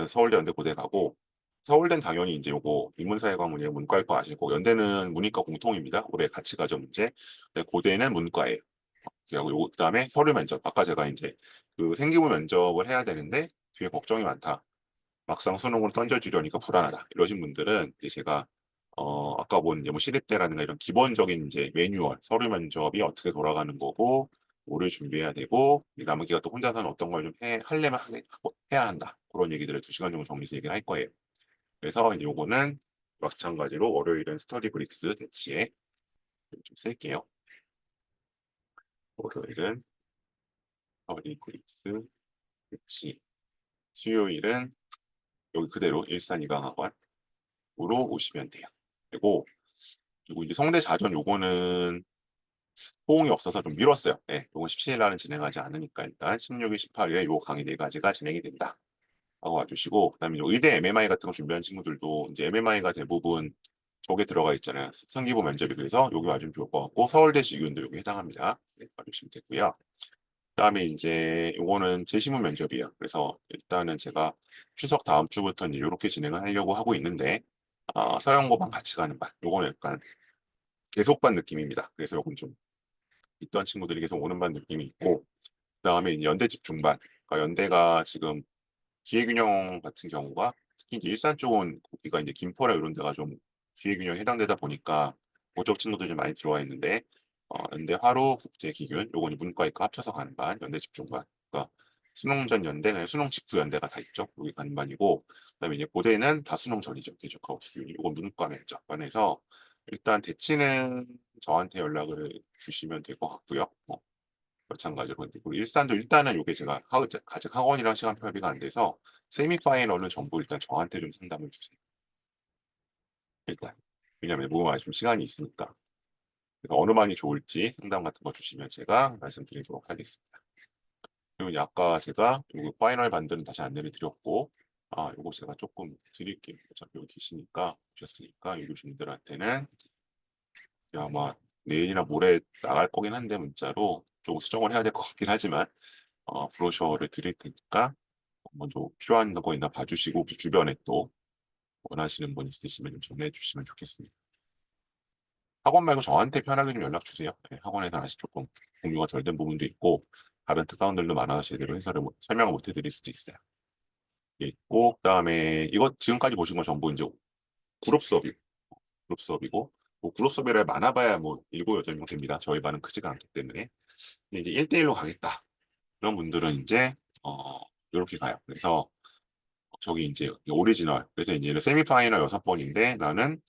서울대 연대 고대 가고, 서울대는 당연히 이제 요거 인문사회 과목이에요. 문과일 거 아시고, 연대는 문이과 공통입니다. 올해 같이 가죠 문제. 고대는 문과예요. 그리고 그다음에 서류 면접. 아까 제가 이제 그 생기부 면접을 해야 되는데 뒤에 걱정이 많다. 막상 수능으로 던져주려니까 불안하다. 이러신 분들은 이제 제가 아까 본 이제 뭐 시립대라든가 이런 기본적인 이제 매뉴얼, 서류 면접이 어떻게 돌아가는 거고, 뭐를 준비해야 되고, 남은 기간 또 혼자서는 어떤 걸 좀 하려면 해야 한다. 그런 얘기들을 2시간 정도 정리해서 얘기를 할 거예요. 그래서 이제 요거는 마찬가지로 월요일은 스터디 브릭스 대치에 좀 쓸게요. 월요일은 스터디 브릭스 대치. 수요일은 여기 그대로 일산 이강학원으로 오시면 돼요. 그리고 이제 성대 자전 요거는 호응이 없어서 좀 미뤘어요. 네, 요건 17일 날은 진행하지 않으니까 일단 16일, 18일에 요 강의 네 가지가 진행이 된다. 하고 와주시고, 그다음에 의대 MMI 같은 거 준비하는 친구들도 이제 MMI가 대부분 저게 들어가 있잖아요. 성기부 면접이. 그래서 여기 와주면 좋을 것 같고, 서울대 직윤도 여기 해당합니다. 네, 와주시면 되고요. 그다음에 이제 요거는 재시문 면접이에요. 그래서 일단은 제가 추석 다음 주부터는 이렇게 진행을 하려고 하고 있는데, 서영고반 같이 가는 반. 요거는 약간 계속반 느낌입니다. 그래서 요건 좀 있던 친구들이 계속 오는 반 느낌이 있고, 그다음에 이제 연대 집중반. 그러니까 연대가 지금 기회균형 같은 경우가 특히 이제 일산 쪽은 거기가 이제 김포라 이런 데가 좀 기회균형에 해당되다 보니까 그쪽 친구들 좀 많이 들어와 있는데, 연대 화로 국제 기균 요건 문과 이과 합쳐서 가는 반, 연대 집중반. 그러니까 수능 전 연대, 그냥 수능 직후 연대가 다 있죠. 여기 가는 반이고, 그다음에 이제 고대는 다 수능 전이죠. 계속하고 기균이. 요건 문과 면접반에서 일단 대치는 저한테 연락을 주시면 될 것 같고요. 마찬가지로. 그리고 일산도 일단은 요게 제가 아직 학원이랑 시간표 합의가 안 돼서 세미파이널은 전부 일단 저한테 좀 상담을 주세요. 일단. 왜냐면 무궁화 좀 시간이 있으니까. 그래서 어느 반이 좋을지 상담 같은 거 주시면 제가 말씀드리도록 하겠습니다. 그리고 이제 아까 제가 요 파이널 반들은 다시 안내를 드렸고, 요거 제가 조금 드릴게요. 어차피 여기 계시니까, 오셨으니까, 여기 오신 분들한테는 아마 내일이나 모레 나갈 거긴 한데, 문자로 좀 수정을 해야 될 것 같긴 하지만, 브로셔를 드릴 테니까, 먼저 필요한 거 있나 봐주시고, 혹시 주변에 또 원하시는 분 있으시면 좀 전해주시면 좋겠습니다. 학원 말고 저한테 편하게 좀 연락 주세요. 네, 학원에서 아직 조금 공유가 덜 된 부분도 있고, 다른 특강들도 많아서 제대로 설명을 못 해드릴 수도 있어요. 예, 있고, 그다음에 이거 지금까지 보신 건 전부 이제 그룹 수업이고, 그룹 수업이고, 뭐 그룹 수업이라 많아봐야 뭐 7, 8명 됩니다. 저희 반은 크지가 않기 때문에. 근데 이제 1대1로 가겠다. 그런 분들은 이제, 이렇게 가요. 그래서 저기 이제 오리지널. 그래서 이제 세미파이널 6번인데 나는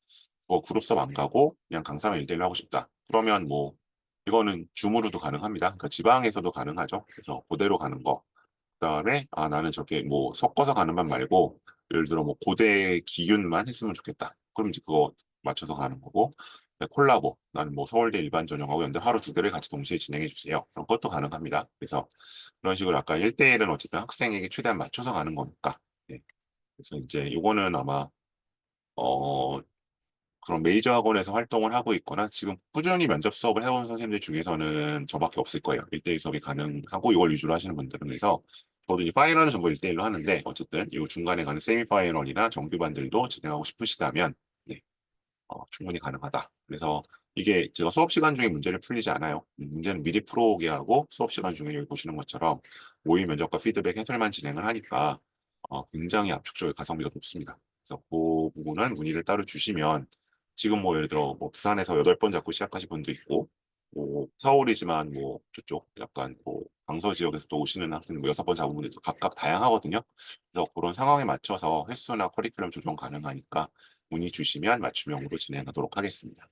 뭐 그룹 수업 안 가고 그냥 강사만 1대1로 하고 싶다. 그러면 뭐 이거는 줌으로도 가능합니다. 그러니까 지방에서도 가능하죠. 그래서 그대로 가는 거. 그다음에 나는 저렇게 뭐 섞어서 가는 반 말고 예를 들어 뭐 고대 기윤만 했으면 좋겠다. 그럼 이제 그거 맞춰서 가는 거고 콜라보 나는 뭐 서울대 일반 전형하고 연대 하루 두 개를 같이 동시에 진행해 주세요. 그런 것도 가능합니다. 그래서 그런 식으로 아까 1대1은 어쨌든 학생에게 최대한 맞춰서 가는 거니까. 네. 그래서 이제 이거는 아마 어 그런 메이저 학원에서 활동을 하고 있거나 지금 꾸준히 면접 수업을 해온 선생님들 중에서는 저밖에 없을 거예요. 1대1 수업이 가능하고 이걸 위주로 하시는 분들은. 그래서 저도 이제 파이널은 전부 1대1로 하는데 어쨌든 이 중간에 가는 세미파이널이나 정규반들도 진행하고 싶으시다면 네, 충분히 가능하다. 그래서 이게 제가 수업 시간 중에 문제를 풀리지 않아요. 문제는 미리 풀어오게 하고 수업 시간 중에 여기 보시는 것처럼 모의 면접과 피드백 해설만 진행을 하니까 굉장히 압축적인 가성비가 높습니다. 그래서 그 부분은 문의를 따로 주시면 지금 뭐 예를 들어 뭐 부산에서 8번 잡고 시작하신 분도 있고 뭐 서울이지만 뭐 저쪽 약간 뭐 강서 지역에서 또 오시는 학생 뭐 6번 잡은 분들도 각각 다양하거든요. 그래서 그런 상황에 맞춰서 횟수나 커리큘럼 조정 가능하니까 문의 주시면 맞춤형으로 진행하도록 하겠습니다.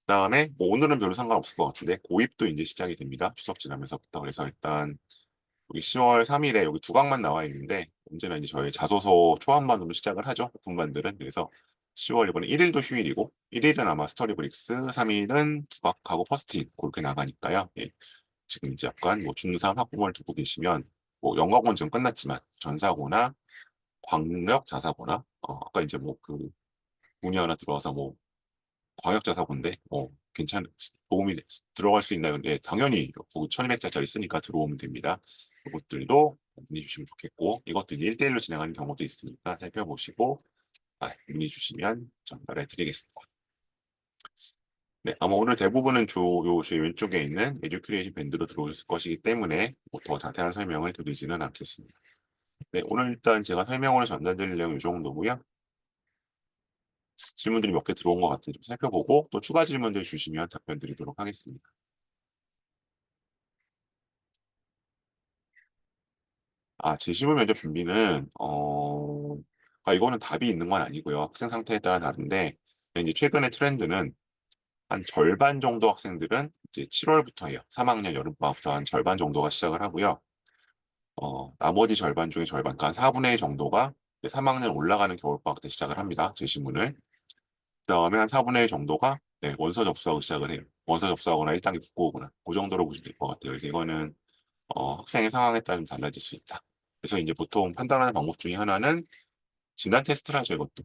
그다음에 뭐 오늘은 별로 상관없을 것 같은데 고입도 이제 시작이 됩니다. 추석 지나면서부터. 그래서 일단 여기 10월 3일에 여기 두 강만 나와 있는데 언제나 이제 저희 자소서 초안반으로 시작을 하죠. 오픈반들은. 그래서 10월 이번에 1일도 휴일이고 1일은 아마 스터디브릭스, 3일은 두각하고 퍼스트인 그렇게 나가니까요. 예. 지금 이제 약간 뭐 중3 학부모를 두고 계시면 뭐 영어권 지금 끝났지만 전사고나 광역 자사고나 아까 이제 뭐 그 문의 하나 들어와서 뭐 광역 자사고인데 도움이 들어갈 수 있나요? 네, 당연히 거기 1200자짜리 쓰니까 들어오면 됩니다. 이것들도 문의 주시면 좋겠고 이것도 1대1로 진행하는 경우도 있으니까 살펴보시고 문의 주시면 전달해 드리겠습니다. 네, 아마 오늘 대부분은 제 왼쪽에 있는 에듀큐레이션 밴드로 들어오실 것이기 때문에 뭐더 자세한 설명을 드리지는 않겠습니다. 네, 오늘 일단 제가 설명으로 전달드릴 내용 이 정도고요. 질문들이 몇 개 들어온 것 같은데 좀 살펴보고 또 추가 질문들 주시면 답변 드리도록 하겠습니다. 제시문 면접 준비는 이거는 답이 있는 건 아니고요. 학생 상태에 따라 다른데 이제 최근의 트렌드는 한 절반 정도 학생들은 이제 7월부터 해요. 3학년 여름방학부터 한 절반 정도가 시작을 하고요. 나머지 절반 중에 절반, 그러니까 한 4분의 1 정도가 3학년 올라가는 겨울방학 때 시작을 합니다. 제시문을. 그다음에 한 4분의 1 정도가 네, 원서 접수하고 시작을 해요. 원서 접수하거나 1단계 붙고 오거나 그 정도로 보시면 될 것 같아요. 그래서 이거는 학생의 상황에 따라 좀 달라질 수 있다. 그래서 이제 보통 판단하는 방법 중에 하나는 진단 테스트를 하죠, 이것도.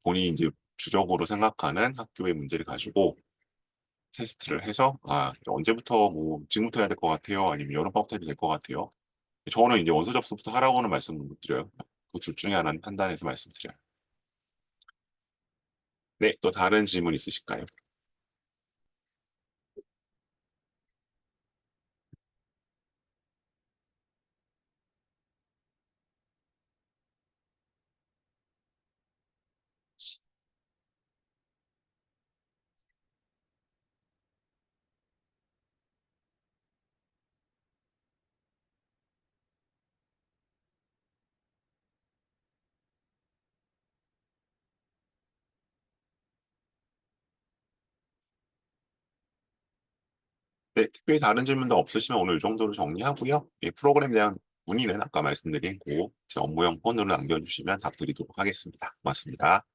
본인이 이제 주적으로 생각하는 학교의 문제를 가지고 테스트를 해서, 언제부터 뭐, 지금부터 해야 될 것 같아요? 아니면 여름방학부터 해도 될 것 같아요? 저는 이제 원서 접수부터 하라고는 말씀 못 드려요. 그 둘 중에 하나는 판단해서 말씀드려요. 네, 또 다른 질문 있으실까요? 네, 특별히 다른 질문도 없으시면 오늘 이 정도로 정리하고요. 프로그램에 대한 문의는 아까 말씀드린 제 업무용 폰으로 남겨주시면 답드리도록 하겠습니다. 고맙습니다.